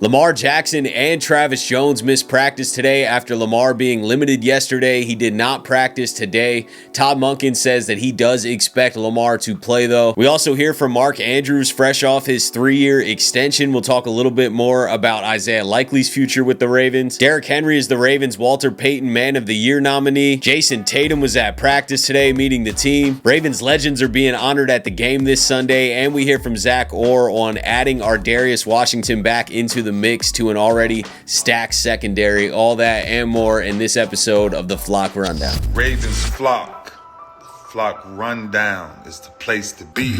Lamar Jackson and Travis Jones missed practice today after Lamar being limited yesterday. He did not practice today. Todd Monken says that he does expect Lamar to play, though. We also hear from Mark Andrews fresh off his 3-year extension. We'll talk a little bit more about Isaiah Likely's future with the Ravens. Derrick Henry is the Ravens Walter Payton Man of the Year nominee. Jayson Tatum was at practice today meeting the team. Ravens legends are being honored at the game this Sunday, and we hear from Zach Orr on adding our Darius Washington back into the mix to an already stacked secondary. All that and more in this episode of the Flock Rundown. Ravens Flock. The Flock Rundown is the place to be.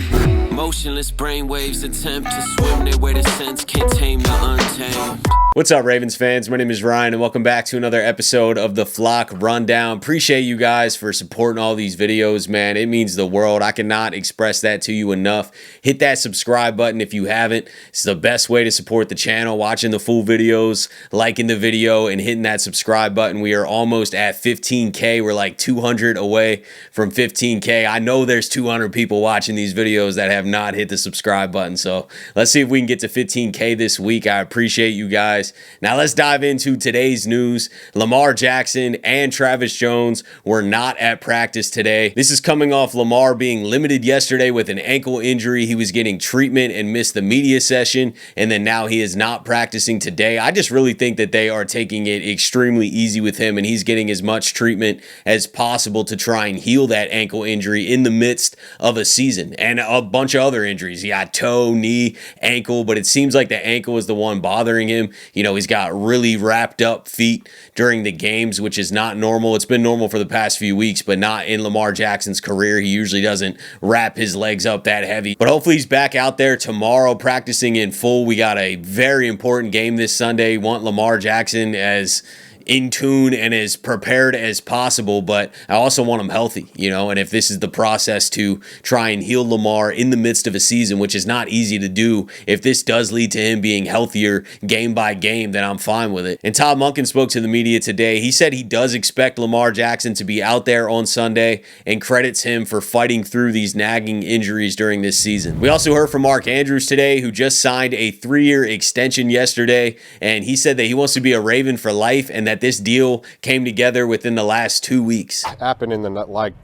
Motionless brainwaves attempt to swim their way to sense, can't tame the untamed. What's up, Ravens fans? My name is Ryan, and welcome back to another episode of the Flock Rundown. Appreciate you guys for supporting all these videos, man. It means the world. I cannot express that to you enough. Hit that subscribe button if you haven't. It's the best way to support the channel, watching the full videos, liking the video, and hitting that subscribe button. We are almost at 15K. We're like 200 away from 15K. I know there's 200 people watching these videos that have not hit the subscribe button, so let's see if we can get to 15K this week. I appreciate you guys. Now let's dive into today's news. Lamar Jackson and Travis Jones were not at practice today. This is coming off Lamar being limited yesterday with an ankle injury. He was getting treatment and missed the media session, and then now he is not practicing today. I just really think that they are taking it extremely easy with him, and he's getting as much treatment as possible to try and heal that ankle injury in the midst of a season and a bunch of other injuries. He got toe, knee, ankle, but it seems like the ankle is the one bothering him. You know, he's got really wrapped up feet during the games, which is not normal. It's been normal for the past few weeks, but not in Lamar Jackson's career. He usually doesn't wrap his legs up that heavy. But hopefully he's back out there tomorrow practicing in full. We got a very important game this Sunday. Want Lamar Jackson as in tune and as prepared as possible, but I also want him healthy, you know, and if this is the process to try and heal Lamar in the midst of a season, which is not easy to do, if this does lead to him being healthier game by game, then I'm fine with it. And Todd Monken spoke to the media today. He said he does expect Lamar Jackson to be out there on Sunday and credits him for fighting through these nagging injuries during this season. We also heard from Mark Andrews today, who just signed a 3-year extension yesterday, and he said that he wants to be a Raven for life and that this deal came together within the last 2 weeks. Happened in the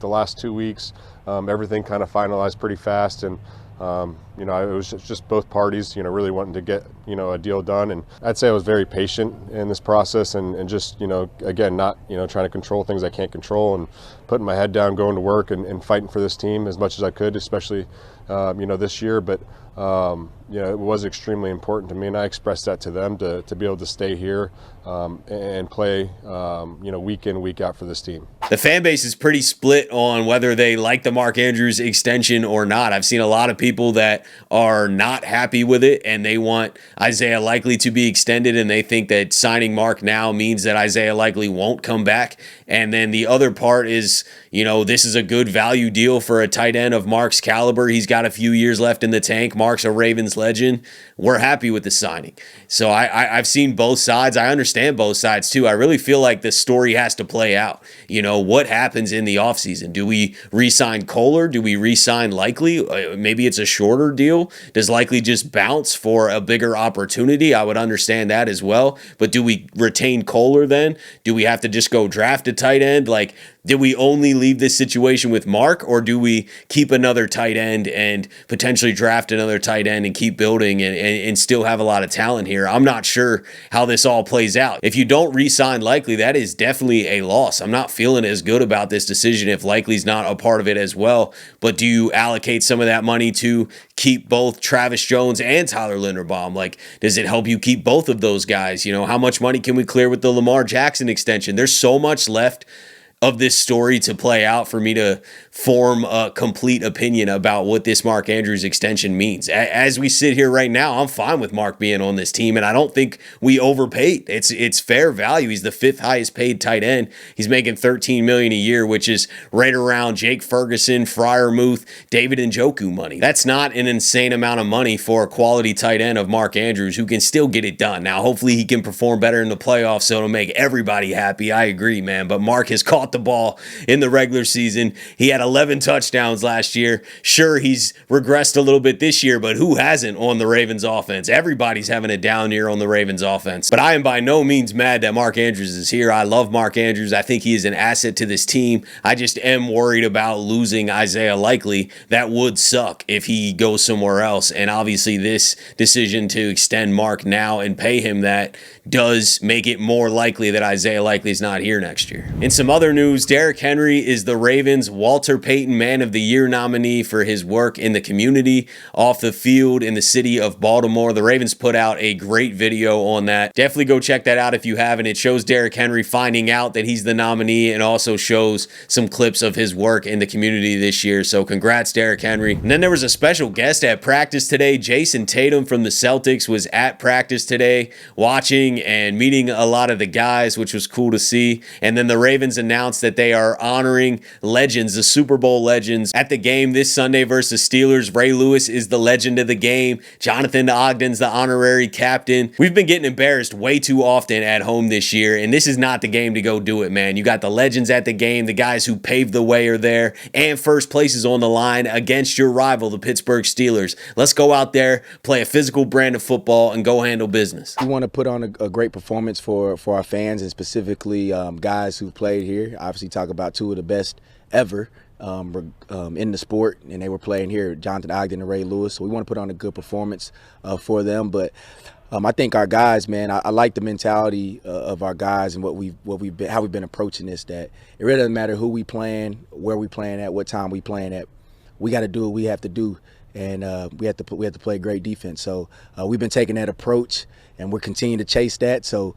last 2 weeks. Everything kind of finalized pretty fast, and you know, it was just both parties, you know, really wanting to get, you know, a deal done. And I'd say I was very patient in this process and just, you know, again, not, you know, trying to control things I can't control and putting my head down, going to work and fighting for this team as much as I could, especially, you know, this year. But, you know, it was extremely important to me, and I expressed that to them to be able to stay here and play, you know, week in, week out for this team. The fan base is pretty split on whether they like the Mark Andrews extension or not. I've seen a lot of people that are not happy with it, and they want Isaiah Likely to be extended, and they think that signing Mark now means that Isaiah Likely won't come back. And then the other part is, you know, this is a good value deal for a tight end of Mark's caliber. He's got a few years left in the tank. Mark's a Ravens legend. We're happy with the signing. So I've seen both sides. I understand both sides too. I really feel like the story has to play out. You know, what happens in the offseason? Do we re-sign Kohler? Do we re-sign Likely? Maybe it's a shorter deal. Does Likely just bounce for a bigger opportunity? I would understand that as well. But do we retain Kohler then? Do we have to just go draft a tight end? Like, did we only leave this situation with Mark, or do we keep another tight end and potentially draft another tight end and keep building and still have a lot of talent here? I'm not sure how this all plays out. If you don't re-sign Likely, that is definitely a loss. I'm not feeling as good about this decision if Likely's not a part of it as well. But do you allocate some of that money to keep both Travis Jones and Tyler Linderbaum? Like, does it help you keep both of those guys? You know, how much money can we clear with the Lamar Jackson extension? There's so much left of this story to play out for me to form a complete opinion about what this Mark Andrews extension means. As we sit here right now, I'm fine with Mark being on this team, and I don't think we overpaid. It's fair value. He's the 5th highest paid tight end. He's making $13 million a year, which is right around Jake Ferguson, Freiermuth, David Njoku money. That's not an insane amount of money for a quality tight end of Mark Andrews who can still get it done. Now, hopefully he can perform better in the playoffs so it'll make everybody happy. I agree, man, but Mark has caught the ball in the regular season. He had 11 touchdowns last year. Sure, he's regressed a little bit this year, but who hasn't on the Ravens offense? Everybody's having a down year on the Ravens offense. But I am by no means mad that Mark Andrews is here. I love Mark Andrews. I think he is an asset to this team. I just am worried about losing Isaiah Likely. That would suck if he goes somewhere else. And obviously this decision to extend Mark now and pay him that does make it more likely that Isaiah Likely is not here next year. In some other news, Derrick Henry is the Ravens Walter Payton Man of the Year nominee for his work in the community, off the field in the city of Baltimore. The Ravens put out a great video on that. Definitely go check that out if you haven't. It shows Derrick Henry finding out that he's the nominee and also shows some clips of his work in the community this year. So congrats, Derrick Henry. And then there was a special guest at practice today. Jayson Tatum from the Celtics was at practice today watching and meeting a lot of the guys, which was cool to see. And then the Ravens announced that they are honoring legends, the Super Bowl legends, at the game this Sunday versus Steelers. Ray Lewis is the legend of the game. Jonathan Ogden's the honorary captain. We've been getting embarrassed way too often at home this year, and this is not the game to go do it, man. You got the legends at the game, the guys who paved the way are there, and first place is on the line against your rival, the Pittsburgh Steelers. Let's go out there, play a physical brand of football, and go handle business. We want to put on a great performance for our fans, and specifically guys who played here. Obviously talk about two of the best ever in the sport, and they were playing here, Jonathan Ogden and Ray Lewis. So we want to put on a good performance for them. But I think our guys, man, I like the mentality of our guys and how we've been approaching this. That it really doesn't matter who we playing, where we playing at, what time we playing at. We got to do what we have to do, and we have to play great defense. So we've been taking that approach, and we're continuing to chase that. So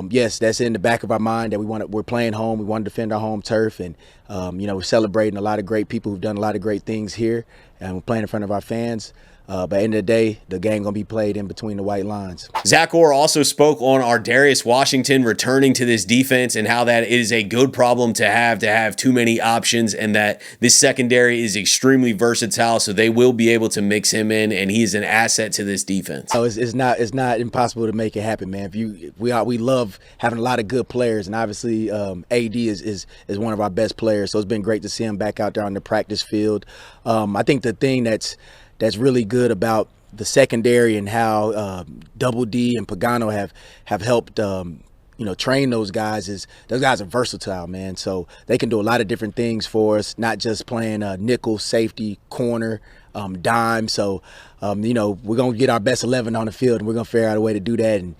yes, that's in the back of our mind that we're playing home. We want to defend our home turf, and we're celebrating a lot of great people who've done a lot of great things here, and we're playing in front of our fans. But at the end of the day, the game going to be played in between the white lines. Zach Orr also spoke on Ardarius Washington returning to this defense and how that is a good problem to have too many options, and that this secondary is extremely versatile, so they will be able to mix him in, and he is an asset to this defense. So it's not impossible to make it happen, man. We love having a lot of good players, and obviously AD is one of our best players. So it's been great to see him back out there on the practice field. I think the thing that's really good about the secondary and how Double D and Pagano have helped train those guys is those guys are versatile, man. So they can do a lot of different things for us, not just playing nickel, safety, corner, dime. So we're gonna get our best 11 on the field, and we're gonna figure out a way to do that. And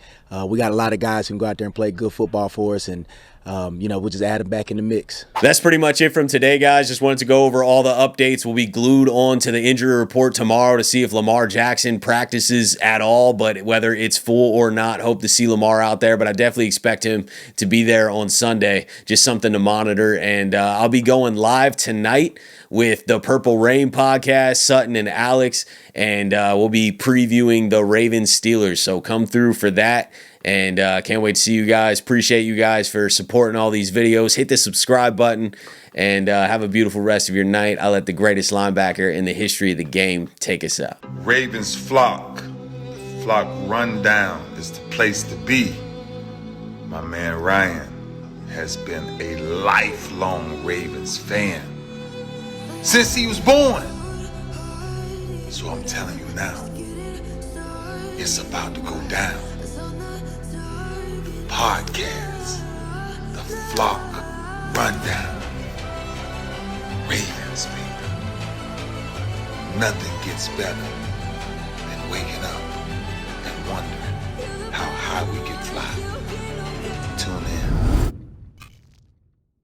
we got a lot of guys who can go out there and play good football for us, and we'll just add them back in the mix. That's pretty much it from today, guys. Just wanted to go over all the updates. We'll be glued on to the injury report tomorrow to see if Lamar Jackson practices at all, but whether it's full or not, hope to see Lamar out there, but I definitely expect him to be there on Sunday. Just something to monitor. And I'll be going live tonight with the Purple Rain podcast, Sutton and Alex, and we'll be previewing the Ravens Steelers. So come through for that. And can't wait to see you guys. Appreciate you guys for supporting all these videos. Hit the subscribe button, and have a beautiful rest of your night. I'll let the greatest linebacker in the history of the game take us out. Ravens flock. The flock rundown is the place to be. My man Ryan has been a lifelong Ravens fan since he was born. So I'm telling you now, it's about to go down. Podcast, the flock rundown. Ravens, baby. Nothing gets better than waking up and wondering how high we can